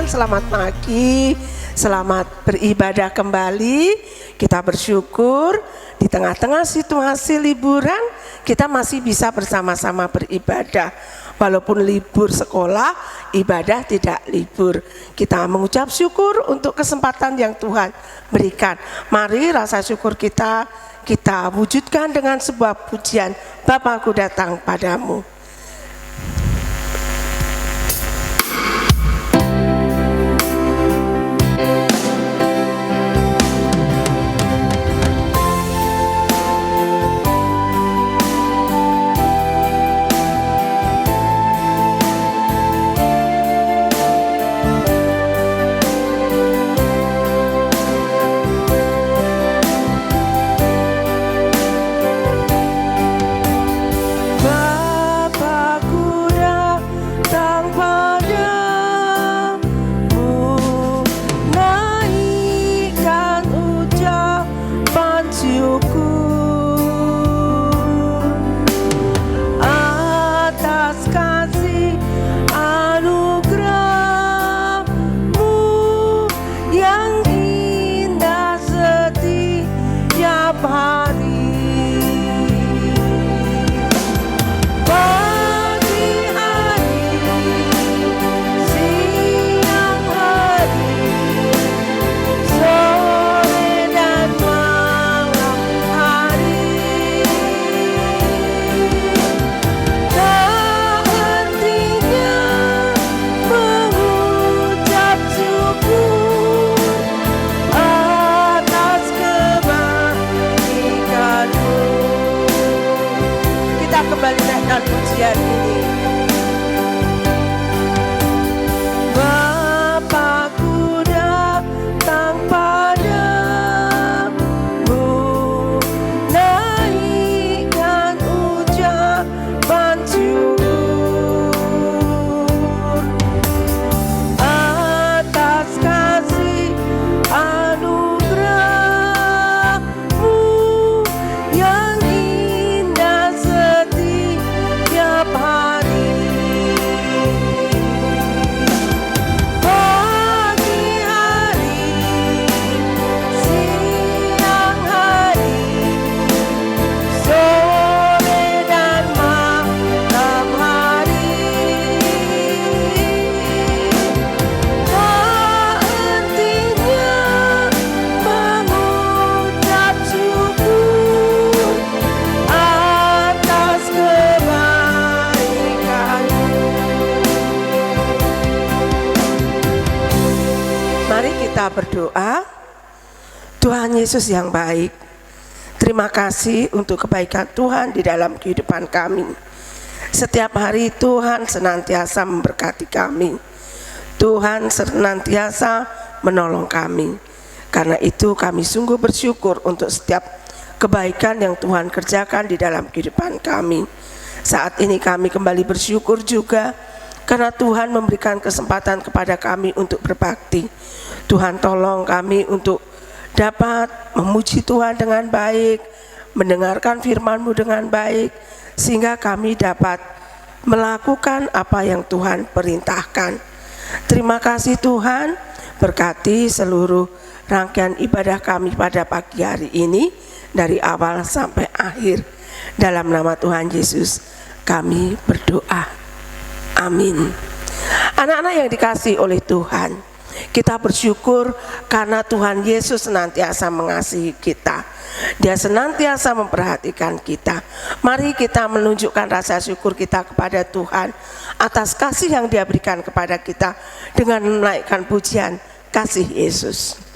selamat pagi, selamat beribadah kembali. Kita bersyukur di tengah-tengah situasi liburan kita masih bisa bersama-sama beribadah. Walaupun libur sekolah, ibadah tidak libur. Kita mengucap syukur untuk kesempatan yang Tuhan berikan. Mari rasa syukur kita wujudkan dengan sebuah pujian, Bapakku datang padamu. Berdoa. Tuhan Yesus yang baik, terima kasih untuk kebaikan Tuhan di dalam kehidupan kami. Setiap hari Tuhan senantiasa memberkati kami. Tuhan senantiasa menolong kami. Karena itu kami sungguh bersyukur untuk setiap kebaikan yang Tuhan kerjakan di dalam kehidupan kami. Saat ini kami kembali bersyukur juga karena Tuhan memberikan kesempatan kepada kami untuk berbakti. Tuhan tolong kami untuk dapat memuji Tuhan dengan baik, mendengarkan firman-Mu dengan baik, sehingga kami dapat melakukan apa yang Tuhan perintahkan. Terima kasih Tuhan, berkati seluruh rangkaian ibadah kami pada pagi hari ini, dari awal sampai akhir. Dalam nama Tuhan Yesus kami berdoa. Amin. Anak-anak yang dikasihi oleh Tuhan, kita bersyukur karena Tuhan Yesus senantiasa mengasihi kita. Dia senantiasa memperhatikan kita. Mari kita menunjukkan rasa syukur kita kepada Tuhan atas kasih yang Dia berikan kepada kita dengan menaikkan pujian kasih Yesus.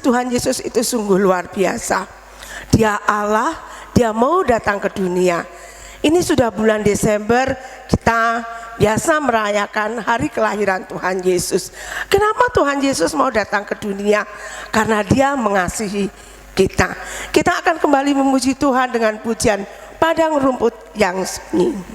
Tuhan Yesus itu sungguh luar biasa. Dia Allah, dia mau datang ke dunia. Ini sudah bulan Desember, kita biasa merayakan hari kelahiran Tuhan Yesus. Kenapa Tuhan Yesus mau datang ke dunia? Karena dia mengasihi kita. Kita akan kembali memuji Tuhan dengan pujian Padang Rumput yang Sunyi.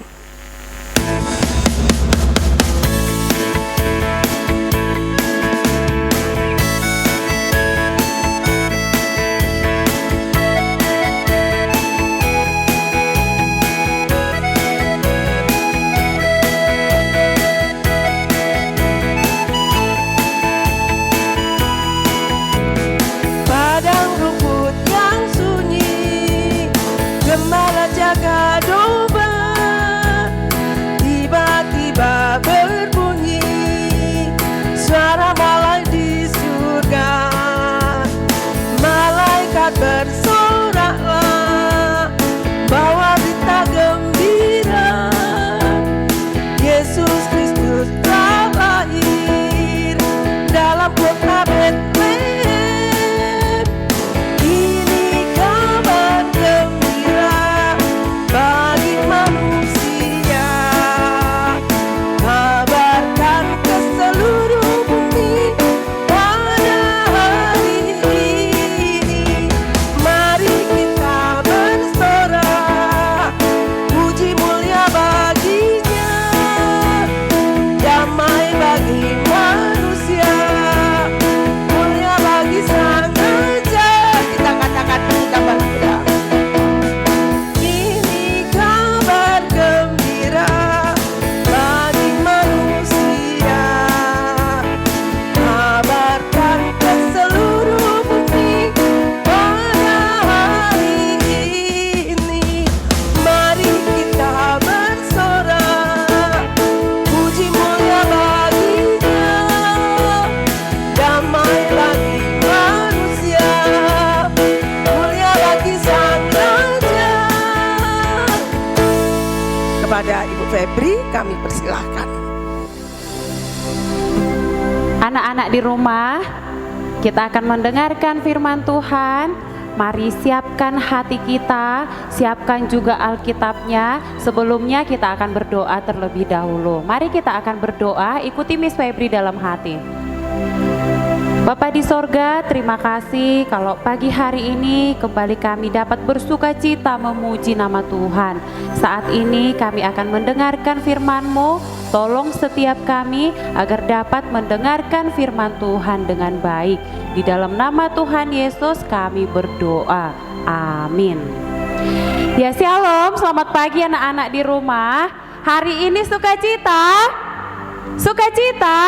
Gembala jaga domba, tiba-tiba berbunyi suara malai di surga. Malaikat bersoraklah, bawa berita gembira, Yesus Kristus telah lahir dalam kota Betlehem. Kepada Ibu Febri kami persilahkan. Anak-anak di rumah, kita akan mendengarkan firman Tuhan. Mari siapkan hati kita, siapkan juga Alkitabnya. Sebelumnya kita akan berdoa terlebih dahulu. Mari kita akan berdoa, ikuti Miss Febri dalam hati. Bapa di sorga, terima kasih kalau pagi hari ini kembali kami dapat bersuka cita memuji nama Tuhan. Saat ini kami akan mendengarkan firman-Mu. Tolong setiap kami agar dapat mendengarkan firman Tuhan dengan baik. Di dalam nama Tuhan Yesus kami berdoa. Amin. Ya, shalom, selamat pagi anak-anak di rumah. Hari ini sukacita? Sukacita?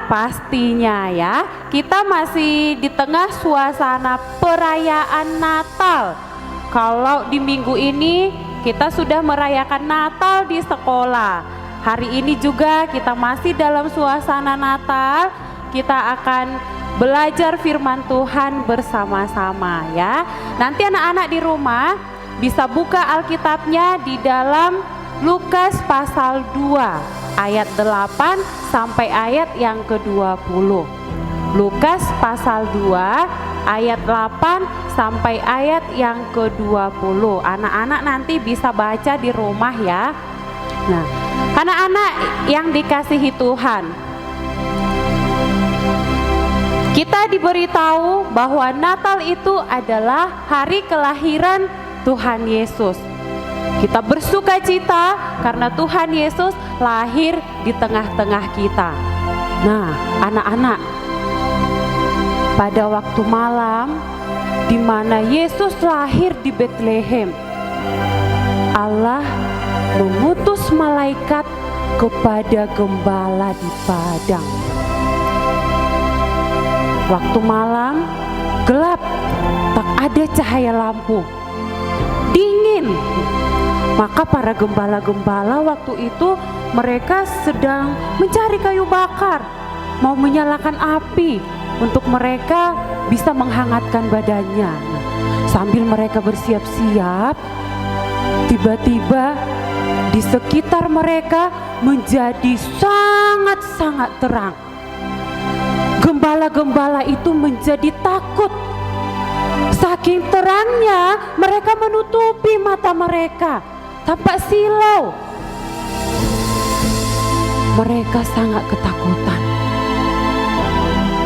Pastinya ya, kita masih di tengah suasana perayaan Natal. Kalau di minggu ini kita sudah merayakan Natal di sekolah. Hari ini juga kita masih dalam suasana Natal. Kita akan belajar firman Tuhan bersama-sama ya. Nanti anak-anak di rumah bisa buka Alkitabnya di dalam Lukas pasal 2. Ayat 8 sampai ayat yang ke-20. Lukas pasal 2 ayat 8 sampai ayat yang ke-20. Anak-anak nanti bisa baca di rumah ya. Nah, anak-anak yang dikasihi Tuhan, kita diberitahu bahwa Natal itu adalah hari kelahiran Tuhan Yesus. Kita bersuka cita karena Tuhan Yesus lahir di tengah-tengah kita. Nah, anak-anak, pada waktu malam di mana Yesus lahir di Betlehem, Allah mengutus malaikat kepada gembala di padang. Waktu malam gelap, tak ada cahaya lampu, dingin. Maka para gembala-gembala waktu itu mereka sedang mencari kayu bakar, mau menyalakan api untuk mereka bisa menghangatkan badannya. Sambil mereka bersiap-siap, tiba-tiba di sekitar mereka menjadi sangat-sangat terang. Gembala-gembala itu menjadi takut Saking terangnya mereka menutupi mata mereka, tampak silau. Mereka sangat ketakutan.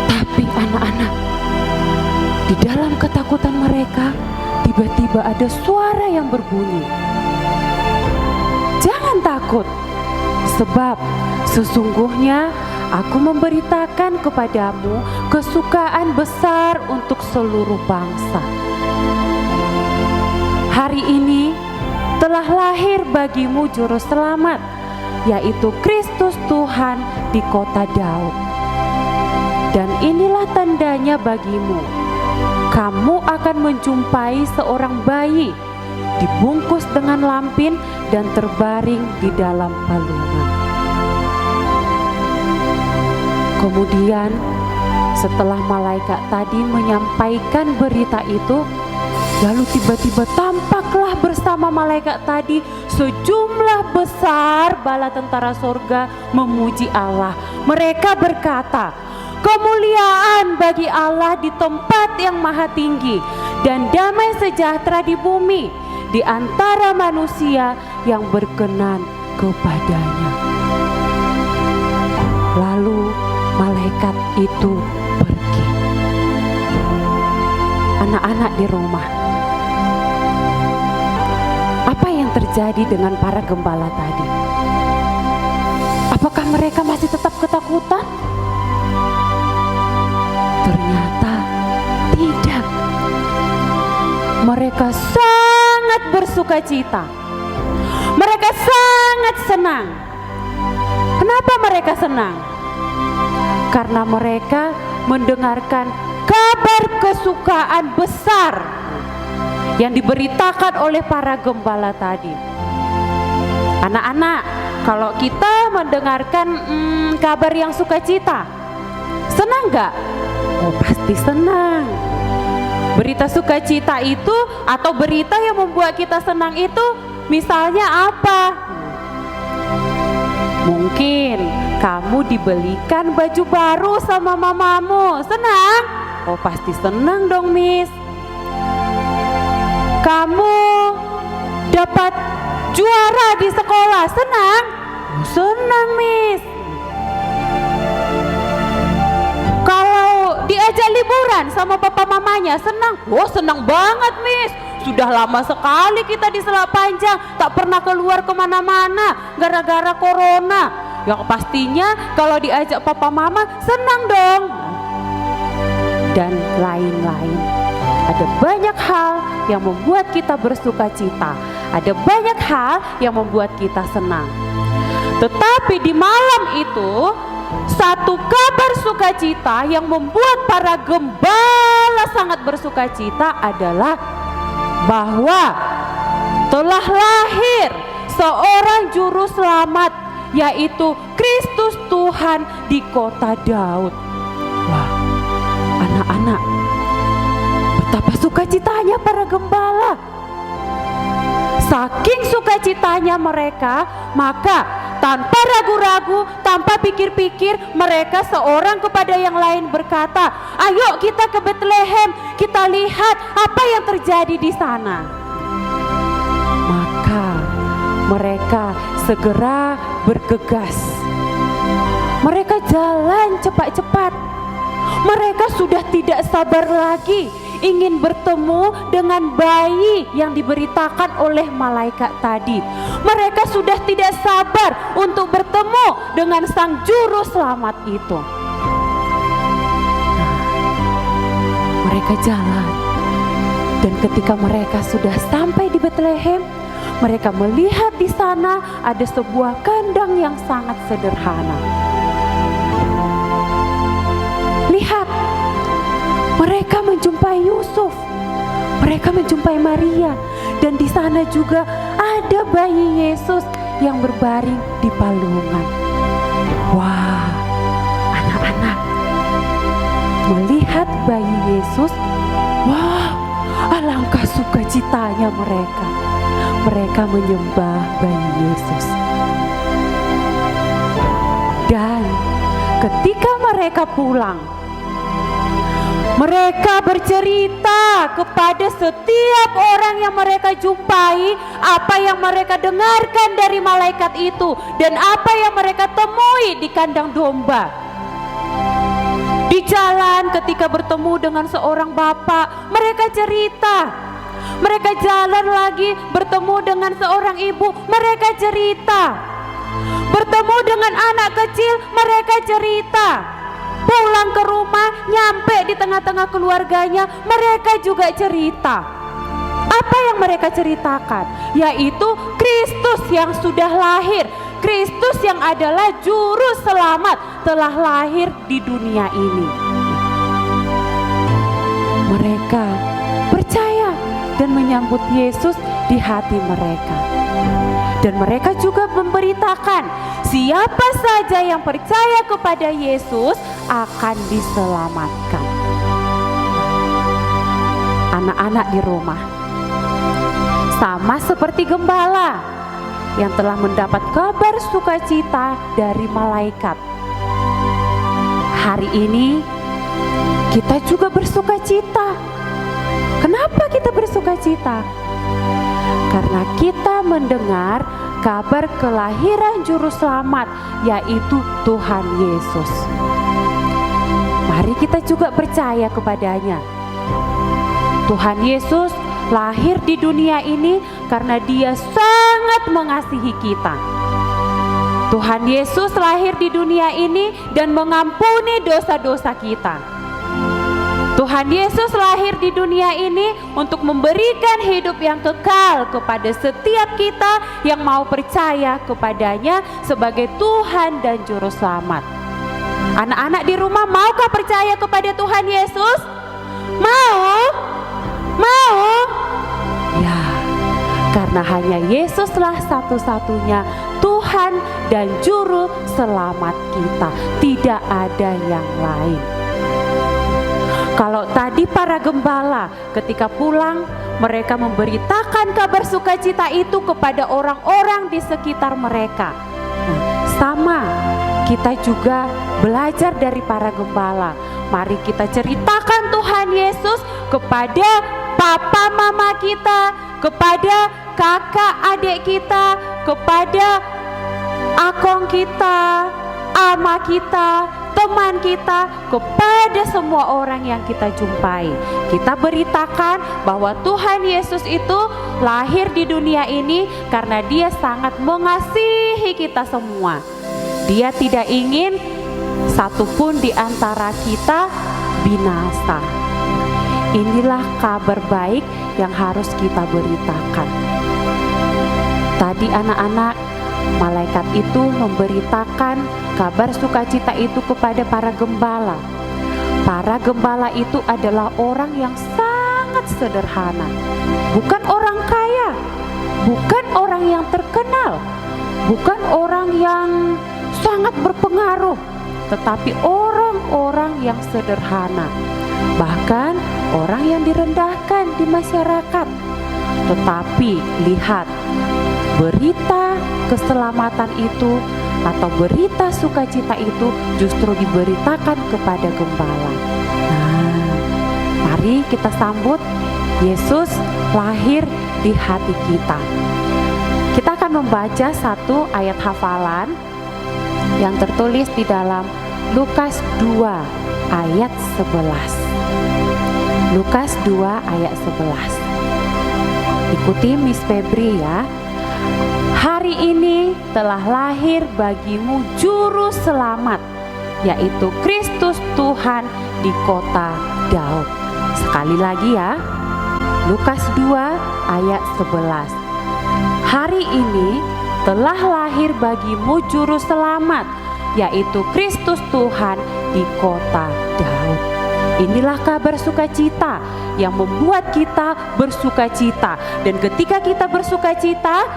Tapi anak-anak, di dalam ketakutan mereka tiba-tiba ada suara yang berbunyi, "Jangan takut, sebab sesungguhnya aku memberitakan kepadamu kesukaan besar untuk seluruh bangsa. Hari ini telah lahir bagimu juru selamat, yaitu Kristus Tuhan di kota Daud. Dan inilah tandanya bagimu, kamu akan menjumpai seorang bayi dibungkus dengan lampin dan terbaring di dalam palungan." Kemudian setelah malaikat tadi menyampaikan berita itu, lalu tiba-tiba tampaklah bersama malaikat tadi sejumlah besar bala tentara sorga memuji Allah. Mereka berkata, "Kemuliaan bagi Allah di tempat yang maha tinggi, dan damai sejahtera di bumi di antara manusia yang berkenan kepadanya." Lalu malaikat itu pergi. Anak-anak di rumah, apa yang terjadi dengan para gembala tadi? Apakah mereka masih tetap ketakutan? Ternyata tidak. Mereka sangat bersukacita. Mereka sangat senang. Kenapa mereka senang? Karena mereka mendengarkan kabar kesukaan besar yang diberitakan oleh para gembala tadi. Anak-anak, kalau kita mendengarkan kabar yang sukacita, senang gak? Oh, pasti senang. Berita sukacita itu atau berita yang membuat kita senang itu misalnya apa? Mungkin kamu dibelikan baju baru sama mamamu, senang? Oh, pasti senang dong, Miss. Kamu dapat juara di sekolah, senang? Oh, senang, Miss. Kalau diajak liburan sama papa mamanya, senang? Oh, senang banget, Miss. Sudah lama sekali kita di Selat Panjang, tak pernah keluar kemana-mana gara-gara corona. Yang pastinya kalau diajak papa mama senang dong. Dan lain-lain. Ada banyak hal yang membuat kita bersuka cita. Ada banyak hal yang membuat kita senang. Tetapi di malam itu, satu kabar sukacita yang membuat para gembala sangat bersuka cita adalah bahwa telah lahir seorang juru selamat, yaitu Kristus Tuhan di kota Daud. Wah, anak-anak, betapa sukacitanya para gembala. Saking sukacitanya mereka, maka tanpa ragu-ragu, tanpa pikir-pikir, mereka seorang kepada yang lain berkata, "Ayo kita ke Betlehem, kita lihat apa yang terjadi di sana." Maka mereka segera bergegas. Mereka jalan cepat-cepat. Mereka sudah tidak sabar lagi ingin bertemu dengan bayi yang diberitakan oleh malaikat tadi. Mereka sudah tidak sabar untuk bertemu dengan sang juru selamat itu. Mereka jalan, dan ketika mereka sudah sampai di Betlehem, mereka melihat di sana ada sebuah kandang yang sangat sederhana. Lihat, mereka menjumpai Yusuf, mereka menjumpai Maria, dan di sana juga ada bayi Yesus yang berbaring di palungan. Wah, anak-anak, melihat bayi Yesus, wah, alangkah sukacitanya mereka. Mereka menyembah bayi Yesus. Dan ketika mereka pulang, Mereka bercerita kepada setiap orang yang mereka jumpai apa yang mereka dengarkan dari malaikat itu dan apa yang mereka temui di kandang domba. Di jalan ketika bertemu dengan seorang bapak, mereka cerita. Mereka jalan lagi bertemu dengan seorang ibu, mereka cerita. Bertemu dengan anak kecil, mereka cerita. Pulang ke rumah, nyampe di tengah-tengah keluarganya, mereka juga cerita. Apa yang mereka ceritakan? Yaitu Kristus yang sudah lahir, Kristus yang adalah juru selamat telah lahir di dunia ini. Mereka percaya dan menyambut Yesus di hati mereka. Dan mereka juga memberitakan siapa saja yang percaya kepada Yesus akan diselamatkan. Anak-anak di rumah, sama seperti gembala yang telah mendapat kabar sukacita dari malaikat. Hari ini kita juga bersukacita. Kenapa kita bersukacita? Karena kita mendengar kabar kelahiran juru selamat, yaitu Tuhan Yesus. Mari kita juga percaya kepadanya. Tuhan Yesus lahir di dunia ini karena Dia sangat mengasihi kita. Tuhan Yesus lahir di dunia ini dan mengampuni dosa-dosa kita. Tuhan Yesus lahir di dunia ini untuk memberikan hidup yang kekal kepada setiap kita yang mau percaya kepadanya sebagai Tuhan dan Juru Selamat. Anak-anak di rumah, maukah percaya kepada Tuhan Yesus? Mau? Mau? Ya, karena hanya Yesuslah satu-satunya Tuhan dan Juru Selamat kita. Tidak ada yang lain. Kalau tadi para gembala ketika pulang, mereka memberitakan kabar sukacita itu kepada orang-orang di sekitar mereka. Nah, sama kita juga belajar dari para gembala. Mari kita ceritakan Tuhan Yesus kepada papa mama kita, kepada kakak adik kita, kepada akong kita, ama kita, teman kita, kepada semua orang yang kita jumpai. Kita beritakan bahwa Tuhan Yesus itu lahir di dunia ini karena Dia sangat mengasihi kita semua. Dia tidak ingin satupun di antara kita binasa. Inilah kabar baik yang harus kita beritakan. Tadi anak-anak, malaikat itu memberitakan kabar sukacita itu kepada para gembala. Para gembala itu adalah orang yang sangat sederhana. Bukan orang kaya, bukan orang yang terkenal, bukan orang yang sangat berpengaruh, tetapi orang-orang yang sederhana. Bahkan orang yang direndahkan di masyarakat. Tetapi lihat, berita keselamatan itu atau berita sukacita itu justru diberitakan kepada gembala. Nah, mari kita sambut Yesus lahir di hati kita. Kita akan membaca satu ayat hafalan yang tertulis di dalam Lukas 2 ayat 11. Lukas 2 ayat 11. Ikuti Miss Febri ya. Hari ini telah lahir bagimu juru selamat, yaitu Kristus Tuhan di kota Daud. Sekali lagi ya, Lukas 2 ayat 11. Hari ini telah lahir bagimu juru selamat, yaitu Kristus Tuhan di kota Daud. Inilah kabar sukacita yang membuat kita bersukacita. Dan ketika kita bersukacita,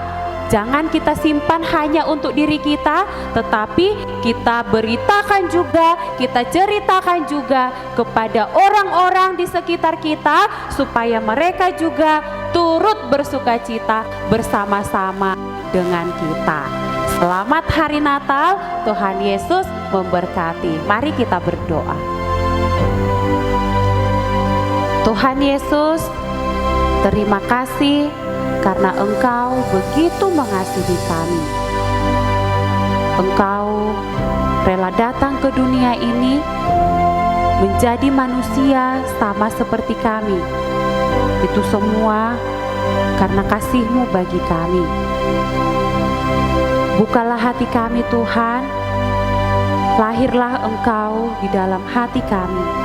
jangan kita simpan hanya untuk diri kita, tetapi kita beritakan juga, kita ceritakan juga kepada orang-orang di sekitar kita, supaya mereka juga turut bersukacita bersama-sama dengan kita. Selamat Hari Natal, Tuhan Yesus memberkati. Mari kita berdoa. Tuhan Yesus, terima kasih karena Engkau begitu mengasihi kami. Engkau rela datang ke dunia ini menjadi manusia sama seperti kami. Itu semua karena kasih-Mu bagi kami. Bukalah hati kami Tuhan, lahirlah Engkau di dalam hati kami.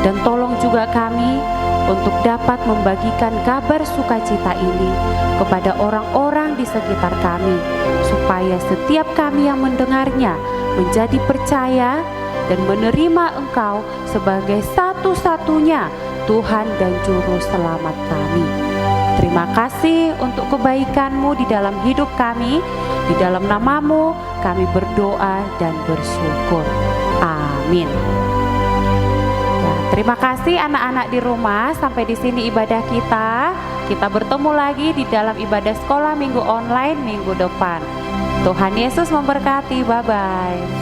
Dan tolong juga kami untuk dapat membagikan kabar sukacita ini kepada orang-orang di sekitar kami, supaya setiap kami yang mendengarnya menjadi percaya dan menerima Engkau sebagai satu-satunya Tuhan dan Juru Selamat kami. Terima kasih untuk kebaikan-Mu di dalam hidup kami. Di dalam nama-Mu kami berdoa dan bersyukur. Amin. Terima kasih anak-anak di rumah, sampai di sini ibadah kita. Kita bertemu lagi di dalam ibadah sekolah minggu online minggu depan. Tuhan Yesus memberkati, bye-bye.